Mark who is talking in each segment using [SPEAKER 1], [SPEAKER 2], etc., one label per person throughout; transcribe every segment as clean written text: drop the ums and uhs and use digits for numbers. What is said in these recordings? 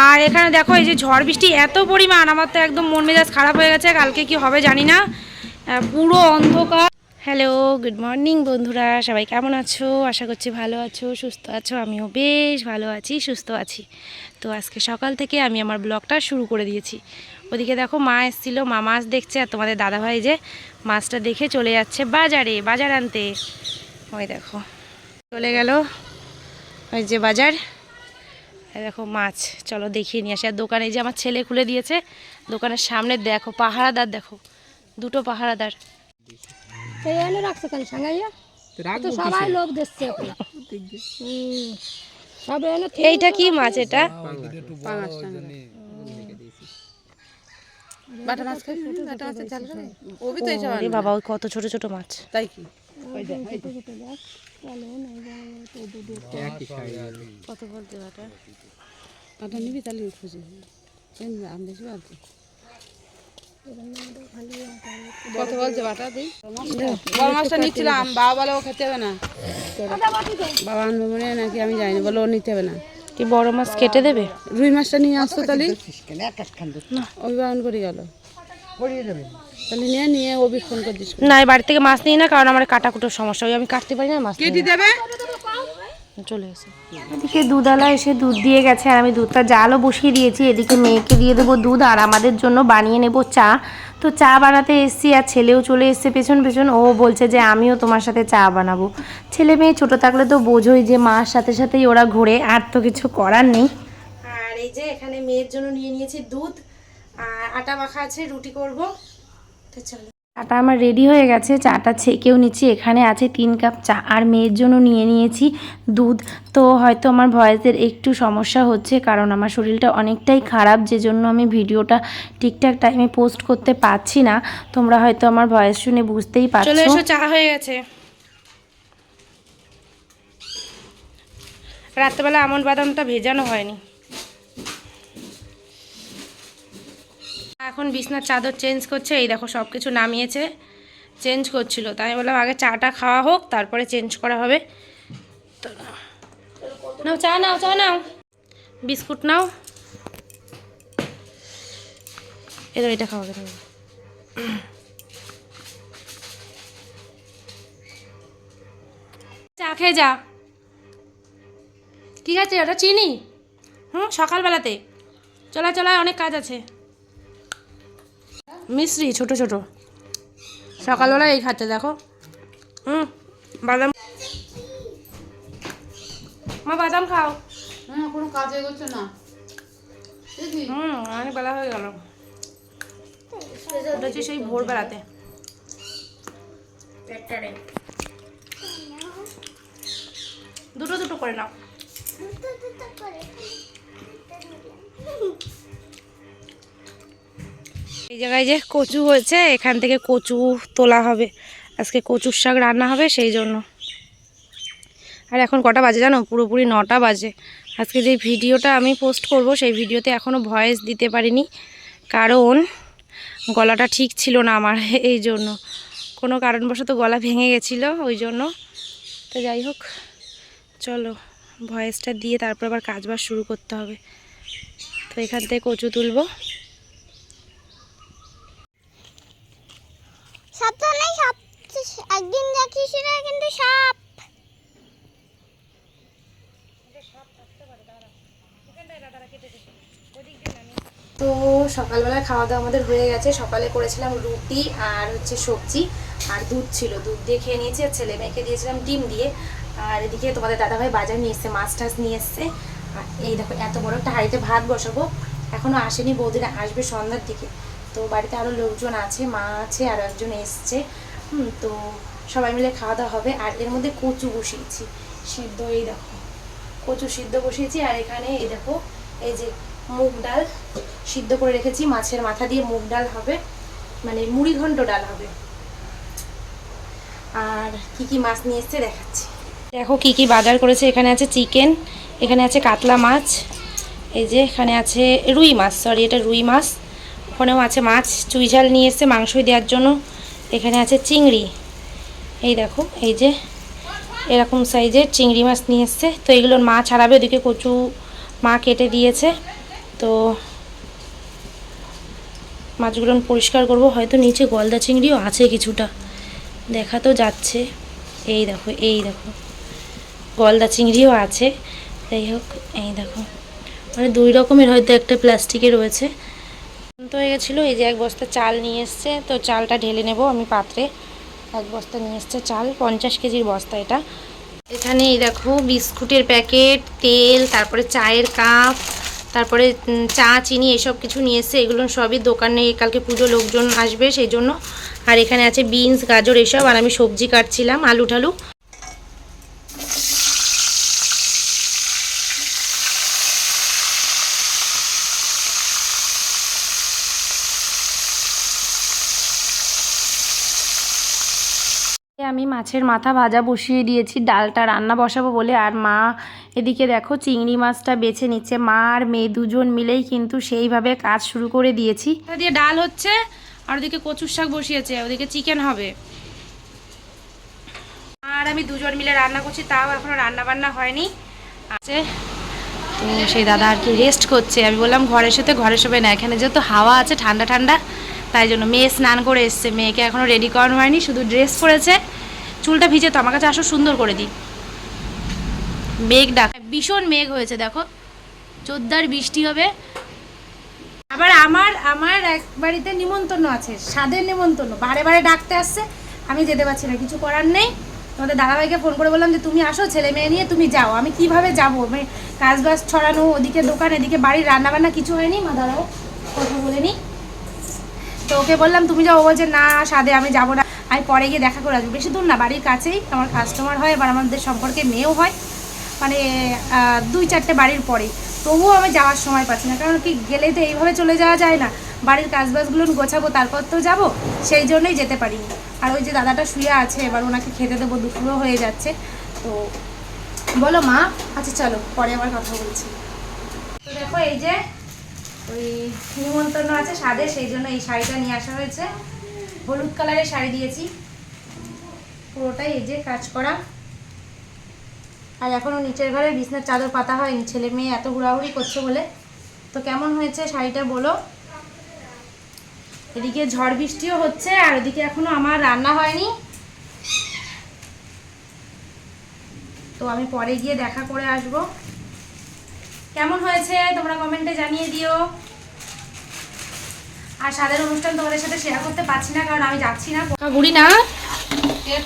[SPEAKER 1] আর এখানে দেখো এই যে ঝড় বৃষ্টি এত পরিমাণ, আমার তো একদম মন মেজাজ খারাপ হয়ে গেছে। কালকে কি হবে জানি না, পুরো অন্ধকার। হ্যালো, গুড মর্নিং বন্ধুরা, সবাই কেমন আছো? আশা করছি ভালো আছো, সুস্থ আছো। আমিও বেশ ভালো আছি, সুস্থ আছি। তো আজকে সকাল থেকে আমি আমার ব্লগটা শুরু করে দিয়েছি। ওদিকে দেখো মা এসেছিলো, মা মাছ দেখছে, আর তোমাদের দাদাভাই যে মাছটা দেখে চলে যাচ্ছে বাজার আনতে। ওই দেখো চলে গেল, ওই যে বাজার। দেখো মাছ, চলো দেখিয়ে নিয়ে আসি। আর দোকানে যে আমার ছেলে খুলে দিয়েছে, দোকানের সামনে দেখো পাহারাদার, দেখো দুটো পাহারাদার। এইটা কি মাছ? এটা বাবা, ওই কত ছোট ছোট মাছ। তাই কি কত বলতে বাটা নিবি তাহলে খুঁজে কত বলছে বাটা দিই। বড় মাছটা নিচ্ছিলাম, বাবা বলে ও খেতে হবে না, বাবা আনবে মনে নাকি আমি জানি না, বলে ও নিতে হবে না। কি বড় মাছ কেটে দেবে? রুই মাছটা নিয়ে আসতো তাহলে, ওই বারণ করে গেল। তাহলে নিয়ে ওবি ফোন করে দিস না, বাড়ি থেকে মাছ নিই না, কারণ আমার কাটাকুটোর সমস্যা, ওই আমি কাটতে পারি না, মাছ কেটে দেবে। চলে এসে এদিকে দুধওয়ালা এসে দুধ দিয়ে গেছে, আর আমি দুধটা জালও বসিয়ে দিয়েছি। এদিকে মেয়েকে দিয়ে দেবো দুধ, আর আমাদের জন্য বানিয়ে নেব চা। তো চা বানাতে এসেছি, আর ছেলেও চলে এসছে পেছন পেছন। ও বলছে যে আমিও তোমার সাথে চা বানাবো। ছেলে মেয়ে ছোটো থাকলে তো বোঝোই যে মার সাথে সাথেই ওরা ঘোরে, আর তো কিছু করার নেই। আর এই যে এখানে মেয়ের জন্য নিয়ে নিয়েছি দুধ, আর আটা মাখা আছে, রুটি করব। তো চলো, চাটা আমার রেডি হয়ে গেছে, চাটা ছেঁকেও নিচ্ছি। এখানে আছে 3 কাপ চা, আর মেয়ের জন্য নিয়ে নিয়েছি দুধ। তো হয়তো আমার ভয়েসের একটু সমস্যা হচ্ছে, কারণ আমার শরীরটা অনেকটাই খারাপ, যে জন্য আমি ভিডিওটা ঠিকঠাক টাইমে পোস্ট করতে পারছি না। তোমরা হয়তো আমার ভয়েস শুনে বুঝতেই পারছো। চলে এসো, চা হয়ে গেছে। রাত্রেবেলা আমন্ড বাদামটা ভেজানো হয়নি। এখন বিছনার চাদর চেঞ্জ করছে, এই দেখো সব কিছু নামিয়েছে, চেঞ্জ করছিল। তাই বললাম আগে চাটা খাওয়া হোক, তারপরে চেঞ্জ করা হবে। তো নাও চা, নাও চা, নাও বিস্কুট নাও, এবার এটা খাওয়া গেল। চা খেয়ে যা। ঠিক আছে, ওটা চিনি। সকালবেলাতে চলা অনেক কাজ আছে। মিশ্রি ছোট ছোট, সকালবেলা এই খাচ্ছে দেখো। বাদাম, মা বাদাম খাও। কোনো কাজ এগোচ্ছে না। অনেক বেলা হয়ে গেল, উঠেছি সেই ভোরবেলাতে। দুটো করে নাও। এই জায়গায় যে কচু হয়েছে, এখান থেকে কচু তোলা হবে, আজকে কচুর শাক রান্না হবে, সেই জন্য। আর এখন কটা বাজে জানো? পুরোপুরি 9টা বাজে। আজকে যে ভিডিওটা আমি পোস্ট করব, সেই ভিডিওতে এখনও ভয়েস দিতে পারিনি, কারণ গলাটা ঠিক ছিল না আমার, এই জন্য। কোনো কারণবশত গলা ভেঙে গেছিলো, ওই জন্য। তো যাই হোক, চলো ভয়েসটা দিয়ে তারপর আবার কাজবাজ শুরু করতে হবে। তো এখান থেকে কচু তুলবো। একদিন দেখিয়েছিল কিন্তু সাপ। তো সকালবেলা খাওয়া দাওয়া আমাদের হয়ে গেছে। সকালে করেছিলাম রুটি আর হচ্ছে সবজি, আর দুধ ছিল, দুধ দিয়ে খেয়ে নিয়েছি। আর ছেলে মেয়েকে দিয়েছিলাম ডিম দিয়ে। আর এদিকে তোমাদের দাদাভাই বাজার নিয়ে এসছে, মাছ টাছ নিয়ে এসছে। আর এই দেখো এত বড় একটা হাঁড়িতে ভাত বসাবো, এখনও আসেনি, বৌদিরা আসবে সন্ধ্যার দিকে। তো বাড়িতে আরও লোকজন আছে, মা আছে, আরও একজন এসছে। তো সবাই মিলে খাওয়া দাওয়া হবে। আর এর মধ্যে কচু বসিয়েছি সিদ্ধ, এই দেখো কচু সিদ্ধ বসিয়েছি। আর এখানে এই দেখো এই যে মুগ ডাল সিদ্ধ করে রেখেছি, মাছের মাথা দিয়ে মুগ ডাল হবে, মানে মুড়ি ঘন্ট ডাল হবে। আর কি কি মাছ নিয়ে এসছে দেখাচ্ছি। দেখো কি কি বাজার করেছে। এখানে আছে চিকেন, এখানে আছে কাতলা মাছ, এই যে এখানে আছে রুই মাছ, সরি এটা রুই মাছ। ওখানেও আছে মাছ, চুই ঝাল নিয়ে এসছে মাংসই দেওয়ার জন্য। এখানে আছে চিংড়ি, এই দেখো এই যে এরকম সাইজের চিংড়ি মাছ নিয়ে এসছে। তো এগুলোর মা ছাড়াবে, ওদিকে কচু মা কেটে দিয়েছে।
[SPEAKER 2] তো মাছগুলো পরিষ্কার করব। হয়তো নিচে গলদা চিংড়িও আছে কিছুটা, দেখা তো যাচ্ছে। এই দেখো গলদা চিংড়িও আছে। যাই হোক, এই দেখো মানে 2 রকমের, হয়তো একটা প্লাস্টিকে রয়েছে। তো হয়ে গেছিলো। এই যে 1 বস্তা চাল নিয়ে এসছে, তো চালটা ঢেলে নেব আমি পাত্রে। 1 বস্তা নিয়ে এসছে চাল, 50 কেজির বস্তা এটা। এখানে এই দেখো বিস্কুটের প্যাকেট, তেল, তারপরে চায়ের কাপ, তারপরে চা, চিনি এসব কিছু নিয়ে এসছে। এগুলো সবই দোকানে, কালকে পুজো লোকজন আসবে সেই জন্য। আর এখানে আছে বিনস, গাজর এসব। আর আমি সবজি কাটছিলাম, আলু ঠালু। আমি মাছের মাথা ভাজা বসিয়ে দিয়েছি, ডালটা রান্না বসাবো বলে। আর মা এদিকে দেখো চিংড়ি মাছটা বেছে নিচ্ছে। মা আর মেয়ে দুজন মিলেই কিন্তু সেইভাবে কাজ শুরু করে দিয়েছি। দিয়ে ডাল হচ্ছে, আর ওদিকে কচুর শাক বসিয়েছে, ওদিকে চিকেন হবে। আর আমি দুজন মিলে রান্না করছি, তাও এখনো রান্না বান্না হয়নি আছে। তো সেই দাদা আর কি রেস্ট করছে। আমি বললাম ঘরে শুতে, ঘরে শোবে না, এখানে যেহেতু হাওয়া আছে ঠান্ডা ঠান্ডা, তাই জন্য। মেয়ে স্নান করে এসছে, মেয়েকে এখনো রেডি করানো হয়নি, শুধু ড্রেস পরেছে। চুলটা ভিজে তো, আমার কাছে আসো সুন্দর করে দিই। মেঘ ডাক, ভীষণ মেঘ হয়েছে দেখো, জোরদার বৃষ্টি হবে। আবার আমার এক বাড়িতে নিমন্ত্রণ আছে, স্বাদের নিমন্ত্রণ, বারে বারে ডাকতে আসছে, আমি যেতে পারছি না, কিছু করার নেই। তোমাদের দাদাভাইকে ফোন করে বললাম যে তুমি আসো, ছেলে মেয়ে নিয়ে তুমি যাও। আমি কিভাবে যাবো? কাজ বাজ ছড়ানো, ওদিকে দোকান, এদিকে বাড়ির রান্নাবান্না কিছু হয়নি। মা দাঁড়াও, কথা বলে নি। তো ওকে বললাম তুমি যাও, ও বলছে না স্বাদে আমি যাবো না, আমি পরে গিয়ে দেখা করে আসবো। বেশি দূর না, বাড়ির কাছেই আমার কাস্টমার হয়, এবার আমাদের সম্পর্কে মেয়েও হয়, মানে 2-4টে বাড়ির পরে। তবুও আমি যাওয়ার সময় পাচ্ছি না, কারণ কি গেলেই তো এইভাবে চলে যাওয়া যায় না, বাড়ির কাজবাজগুলো গোছাবো, তারপর তো যাবো, সেই জন্যই যেতে পারিনি। আর ওই যে দাদাটা শুয়ে আছে, এবার ওনাকে খেতে দেবো, দুপুরও হয়ে যাচ্ছে। তো বলো মা। আচ্ছা চলো, পরে আবার কথা বলছি। তো দেখো এই যে ওই নিমন্ত্রণ আছে স্বাদে, সেই জন্য এই শাড়িটা নিয়ে আসা হয়েছে। হলুদ কালারের শাড়ি দিয়েছি পুরোটাই, এই যে কাজ করা। আর এখনও নিচের ঘরে বিছনার চাদর পাতা হয়নি, ছেলে মেয়ে এত হুড়াহুড়ি করছে বলে। তো কেমন হয়েছে শাড়িটা বলো। এদিকে ঝড় বৃষ্টিও হচ্ছে, আর ওদিকে এখনো আমার রান্না হয়নি। তো আমি পরে গিয়ে দেখা করে আসব। কেমন হয়েছে তোমরা কমেন্টে জানিয়ে দিও। আর স্বাদের অনুষ্ঠান তোমাদের সাথে শেয়ার করতে পারছি না, কারণ আমি যাচ্ছি না। পাকা বুড়ি না,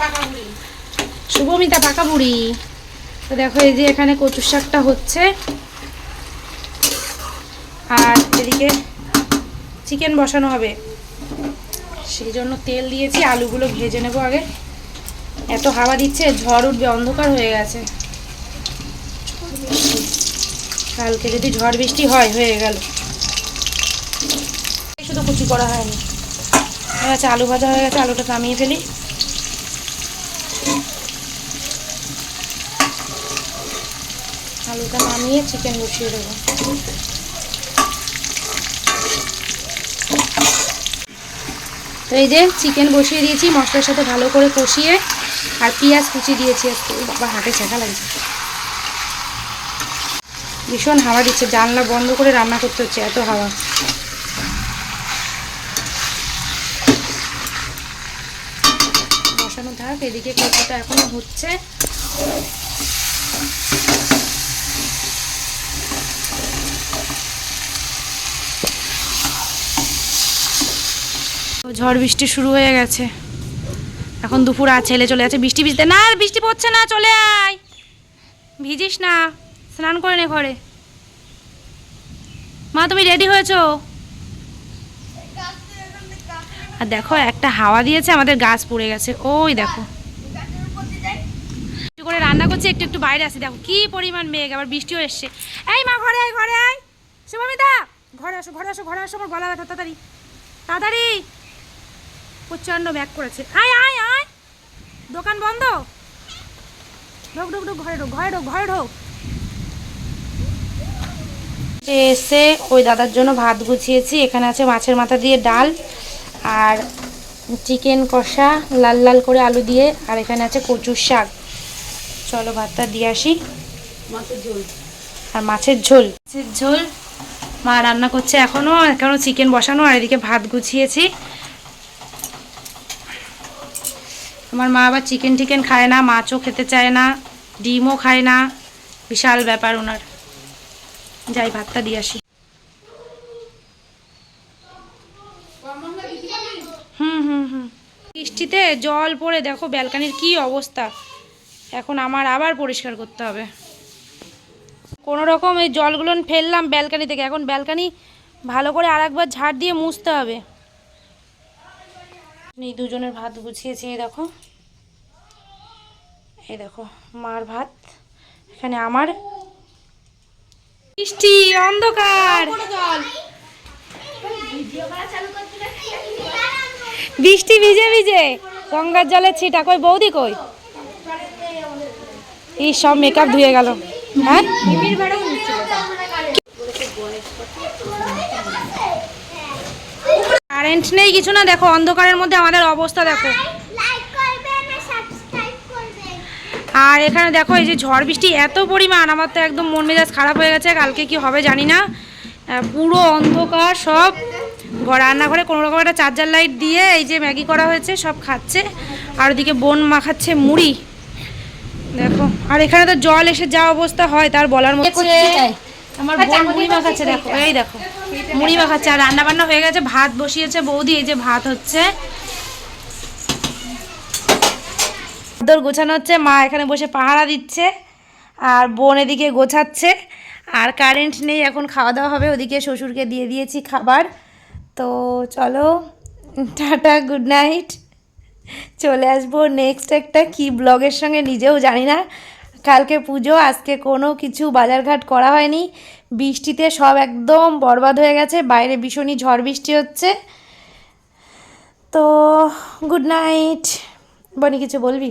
[SPEAKER 2] পাকা বুড়ি শুভমিতা, পাকা বুড়ি। তো দেখো এই যে এখানে কচুর শাকটা হচ্ছে, আর এদিকে চিকেন বসানো হবে, সেই জন্য তেল দিয়েছি। আলুগুলো ভেজে নেব আগে। এত হাওয়া দিচ্ছে, ঝড় উঠবে, অন্ধকার হয়ে গেছে। কালকে যদি ঝড় বৃষ্টি হয়, হয়ে গেল। শুধু কুচি করা হয়নি, হয়ে গেছে, আলু ভাজা হয়ে গেছে, আলুটা নামিয়ে ফেলি। আলুটা নামিয়ে চিকেন বসিয়ে দেবো। তো এই যে চিকেন বসিয়ে দিয়েছি, মশলার সাথে ভালো করে কষিয়ে, আর পেঁয়াজ কুচি দিয়েছি। বাবা হাতে ছেঁকা লাগছে, ভীষণ হাওয়া দিচ্ছে, জানলা বন্ধ করে রান্না করতে হচ্ছে, এত হাওয়া। বসানো থাক, এদিকে কচুটা এখনো হচ্ছে। ঝড় বৃষ্টি শুরু হয়ে গেছে, এখন দুপুর, আর ছেলে চলে যাচ্ছে বৃষ্টি ভিজতে। না আর বৃষ্টি পড়ছে না, চলে আয়, ভিজিস না, স্নান করে নে ঘরে। মা তুমি রেডি হয়েছো? আর দেখো একটা হাওয়া দিয়েছে, আমাদের গাছ পড়ে গেছে, ওই দেখো। একটু করে রান্না করছি, একটু একটু বাইরে আসি, দেখো কি পরিমাণ মেঘ, আবার বৃষ্টিও এসছে। এই মা ঘরে আয়, ঘরে আয়, শুভমিতা ঘরে আসো, ঘরে আসো, ঘরে আসো, আমার গলা ব্যথা, তাড়াতাড়ি তাড়াতাড়ি। প্রচণ্ড ব্যাগ করেছে, আয় আয় আয়, দোকান বন্ধ, ঢোক ঢোক ঢোক, ঘরে ঢোক, ঘরে ঢোক, ঘরে ঢোক। এসে ওই দাদার জন্য ভাত গুছিয়েছি। এখানে আছে মাছের মাথা দিয়ে ডাল, আর চিকেন কষা লাল লাল করে আলু দিয়ে, আর এখানে আছে কচুর শাক। চলো ভাতটা দিয়ে আসি। মাছের ঝোল, আর মাছের ঝোল, মাছের ঝোল মা রান্না করছে এখনো চিকেন বসানো, আর এদিকে ভাত গুছিয়েছি। আমার মা আবার চিকেন টিকেন খায় না, মাছও খেতে চায় না, ডিমও খায় না, বিশাল ব্যাপার ওনার। যাই ভাতটা দিয়ে আসি। বৃষ্টিতে জল পড়ে দেখো ব্যালকানির কি অবস্থা। এখন আমার আবার পরিষ্কার করতে হবে। কোনো রকম এই জলগুলো ফেললাম ব্যালকানি থেকে, এখন ব্যালকানি ভালো করে আরেকবার ঝাড় দিয়ে মুছতে হবে। এই দুজনের ভাত গুছিয়েছি, এই দেখো মার ভাত, এখানে আমার। বৃষ্টি, অন্ধকার, বৃষ্টি ভিজে ভিজে গঙ্গার জলের ছিটা। কই বৌদি কই? এই সব মেকআপ ধুয়ে গেল। হ্যাঁ কারেন্ট নেই কিছু না, দেখো অন্ধকারের মধ্যে আমাদের অবস্থা দেখো। আর এখানে দেখো এই যে ঝড় বৃষ্টি এত পরিমাণ, আমার তো একদম মন মেজাজ খারাপ হয়ে গেছে। কালকে কি হবে জানি না, পুরো অন্ধকার সব। রান্নাঘরে কোনো রকম একটা চার্জার লাইট দিয়ে এই যে ম্যাগি করা হয়েছে, সব খাচ্ছে। আর ওদিকে বোন মাখাচ্ছে মুড়ি দেখো। আর এখানে তো জল এসে যা অবস্থা হয় তার বলার মতো। আমার বোন মুড়ি মাখাচ্ছে দেখো, এই দেখো মুড়ি মাখাচ্ছে। আর রান্না বান্না হয়ে গেছে, ভাত বসিয়েছে বৌদি, এই যে ভাত হচ্ছে, গোছানো হচ্ছে। মা এখানে বসে পাহারা দিচ্ছে, আর বোন এদিকে গোছাচ্ছে। আর কারেন্ট নেই, এখন খাওয়া দাওয়া হবে। ওদিকে শ্বশুরকে দিয়ে দিয়েছি খাবার। তো চলো টাটা, গুড নাইট। চলে আসবো নেক্সট একটা কি ব্লগের সঙ্গে, নিজেও জানি না। কালকে পুজো, আজকে কোনো কিছু বাজারঘাট করা হয়নি। বৃষ্টিতে সব একদম বরবাদ হয়ে গেছে, বাইরে ভীষণই ঝড় বৃষ্টি হচ্ছে। তো গুড নাইট। বনি কিছু বলবি?